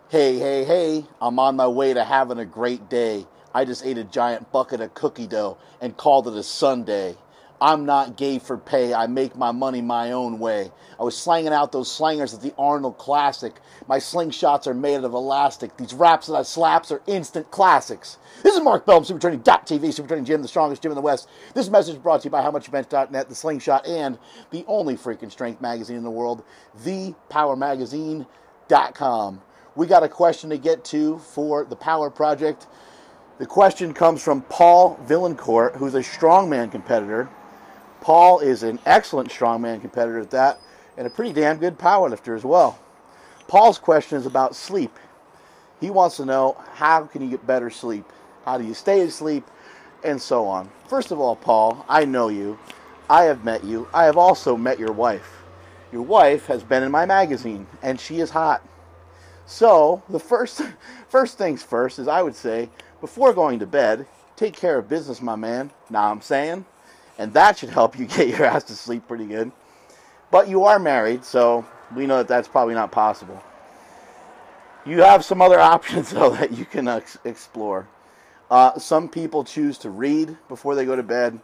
Hey, hey, hey, I'm on my way to having a great day. I just ate a giant bucket of cookie dough and called it a Sunday. I'm not gay for pay. I make my money my own way. I was slanging out those slangers at the Arnold Classic. My slingshots are made of elastic. These raps that I slaps are instant classics. This is Mark Bell, Super Training.tv, Super Training Gym, the strongest gym in the West. This message is brought to you by HowMuchYouBench.net, The Slingshot, and the only freaking strength magazine in the world, ThePowerMagazine.com. We got a question to get to for the Power Project. The question comes from Paul Villancourt, who's a strongman competitor. Paul is an excellent strongman competitor at that, and a pretty damn good powerlifter as well. Paul's question is about sleep. He wants to know, how can you get better sleep? How do you stay asleep? And so on. First of all, Paul, I know you. I have met you. I have also met your wife. Your wife has been in my magazine, and she is hot. So, the first things first is I would say, before going to bed, take care of business, my man. Know what I'm saying? And that should help you get your ass to sleep pretty good. But you are married, so we know that that's probably not possible. You have some other options, though, that you can explore. Some people choose to read before they go to bed.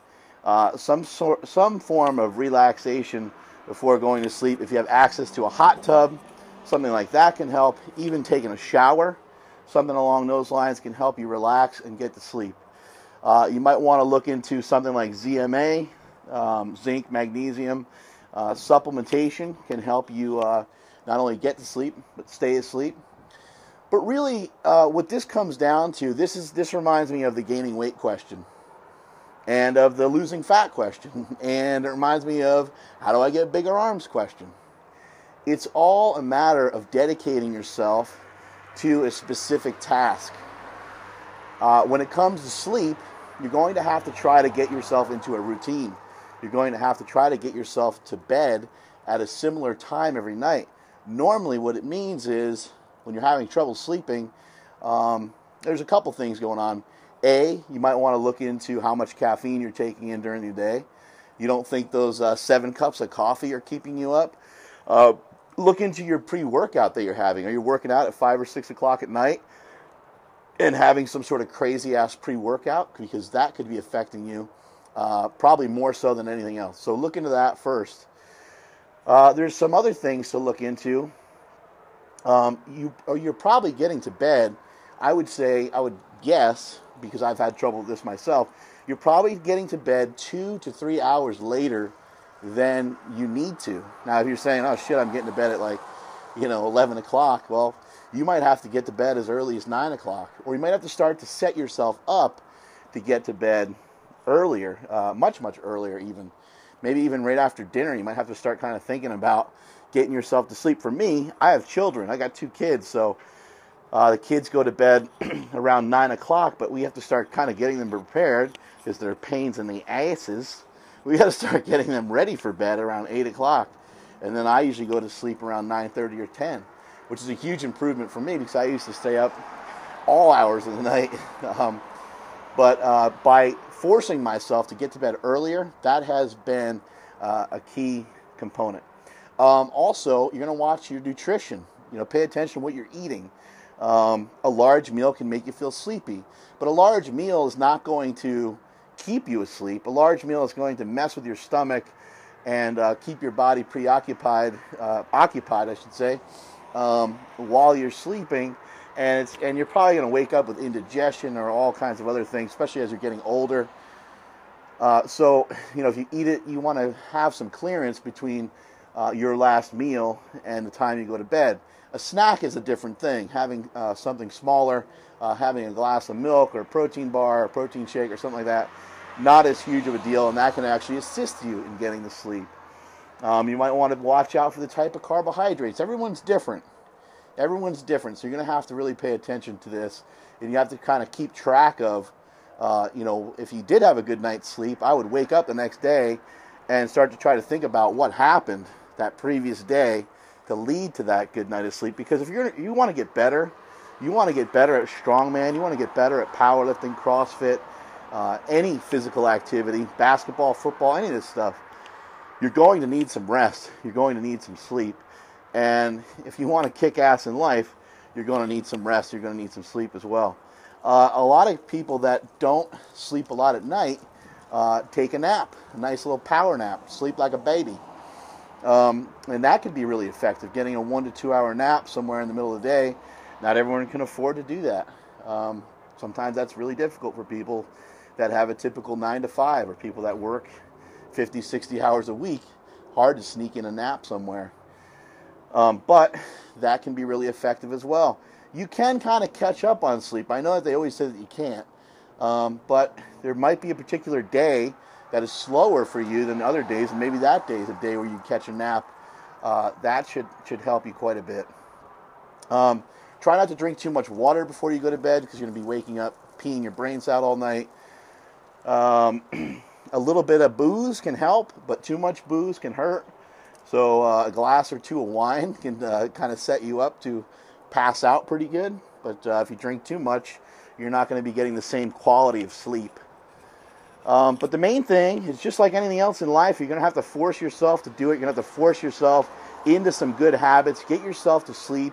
Some form of relaxation before going to sleep. If you have access to a hot tub, something like that can help. Even taking a shower, something along those lines can help you relax and get to sleep. You might want to look into something like ZMA, zinc, magnesium. Supplementation can help you not only get to sleep, but stay asleep. But really, what this comes down to, this reminds me of the gaining weight question, and of the losing fat question, and it reminds me of how do I get bigger arms question. It's all a matter of dedicating yourself to a specific task. When it comes to sleep, you're going to have to try to get yourself into a routine. You're going to have to try to get yourself to bed at a similar time every night. Normally, what it means is when you're having trouble sleeping, there's a couple things going on. A, you might want to look into how much caffeine you're taking in during the day. You don't think those 7 cups of coffee are keeping you up? Look into your pre-workout that you're having. Are you working out at 5 or 6 o'clock at night and having some sort of crazy-ass pre-workout? Because that could be affecting you probably more so than anything else. So look into that first. There's some other things to look into. You're probably getting to bed, I would guess, because I've had trouble with this myself, you're probably getting to bed 2 to 3 hours later than you need to. Now, if you're saying, oh shit, I'm getting to bed at 11 o'clock, well, you might have to get to bed as early as 9 o'clock. Or you might have to start to set yourself up to get to bed earlier, much, much earlier even. Maybe even right after dinner, you might have to start kind of thinking about getting yourself to sleep. For me, I have children. I got 2 kids, so the kids go to bed around 9 o'clock, but we have to start kind of getting them prepared because they're pains in the asses. We got to start getting them ready for bed around 8 o'clock. And then I usually go to sleep around 9:30 or 10, which is a huge improvement for me because I used to stay up all hours of the night. But by forcing myself to get to bed earlier, that has been a key component. Also, you're going to watch your nutrition. Pay attention to what you're eating. A large meal can make you feel sleepy, but a large meal is not going to keep you asleep. A large meal is going to mess with your stomach and keep your body occupied, I should say, while you're sleeping, and you're probably going to wake up with indigestion or all kinds of other things, especially as you're getting older. So, if you eat it, you want to have some clearance between your last meal and the time you go to bed. A snack is a different thing. Having something smaller, having a glass of milk or a protein bar or protein shake or something like that, not as huge of a deal, and that can actually assist you in getting to sleep. You might want to watch out for the type of carbohydrates. Everyone's different. So you're going to have to really pay attention to this, and you have to kind of keep track of, if you did have a good night's sleep, I would wake up the next day and start to try to think about what happened that previous day to lead to that good night of sleep. Because if you want to get better, you want to get better at strongman, you want to get better at powerlifting, CrossFit, any physical activity, basketball, football, any of this stuff, you're going to need some rest. You're going to need some sleep. And if you want to kick ass in life, you're going to need some rest. You're going to need some sleep as well. A lot of people that don't sleep a lot at night take a nap, a nice little power nap, sleep like a baby. And that can be really effective, getting a 1 to 2 hour nap somewhere in the middle of the day. Not everyone can afford to do that. Sometimes that's really difficult for people that have a typical 9 to 5 or people that work 50, 60 hours a week. Hard to sneak in a nap somewhere. But that can be really effective as well. You can kind of catch up on sleep. I know that they always say that you can't. But there might be a particular day that is slower for you than other days, and maybe that day is a day where you catch a nap. That should help you quite a bit. Try not to drink too much water before you go to bed, because you're going to be waking up, peeing your brains out all night. A little bit of booze can help, but too much booze can hurt. So a glass or two of wine can kind of set you up to pass out pretty good. But if you drink too much, you're not going to be getting the same quality of sleep. But the main thing is, just like anything else in life, you're going to have to force yourself to do it. You're going to have to force yourself into some good habits. Get yourself to sleep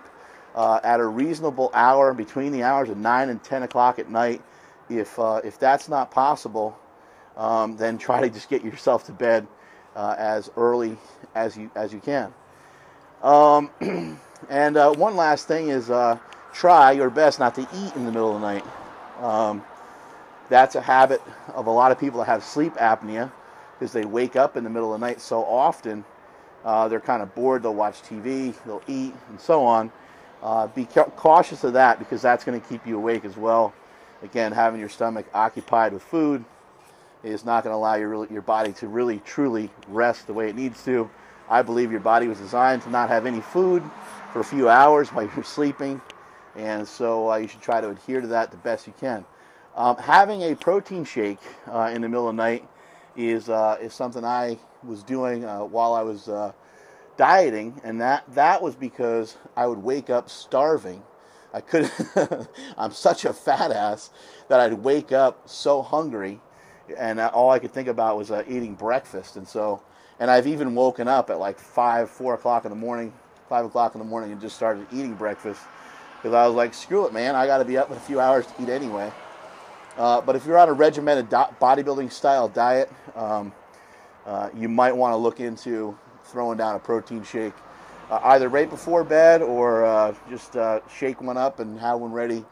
at a reasonable hour, between the hours of 9 and 10 o'clock at night. If that's not possible, then try to just get yourself to bed as early as you can. And one last thing is, try your best not to eat in the middle of the night. That's a habit of a lot of people that have sleep apnea, because they wake up in the middle of the night so often. They're kind of bored. They'll watch TV, they'll eat, and so on. Be cautious of that, because that's going to keep you awake as well. Again, having your stomach occupied with food is not going to allow your body to really, truly rest the way it needs to. I believe your body was designed to not have any food for a few hours while you're sleeping, and so you should try to adhere to that the best you can. Having a protein shake in the middle of the night is something I was doing while I was dieting, and that was because I would wake up starving. I couldn't. I'm such a fat ass that I'd wake up so hungry, and all I could think about was eating breakfast. And I've even woken up at like 4 o'clock in the morning, 5 o'clock in the morning, and just started eating breakfast, because I was like, screw it, man, I got to be up in a few hours to eat anyway. But if you're on a regimented bodybuilding style diet, you might want to look into throwing down a protein shake, either right before bed, or just shake one up and have one ready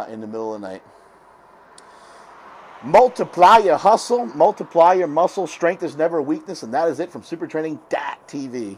in the middle of the night. Multiply your hustle, multiply your muscle. Strength is never weakness, and that is it from supertraining.tv.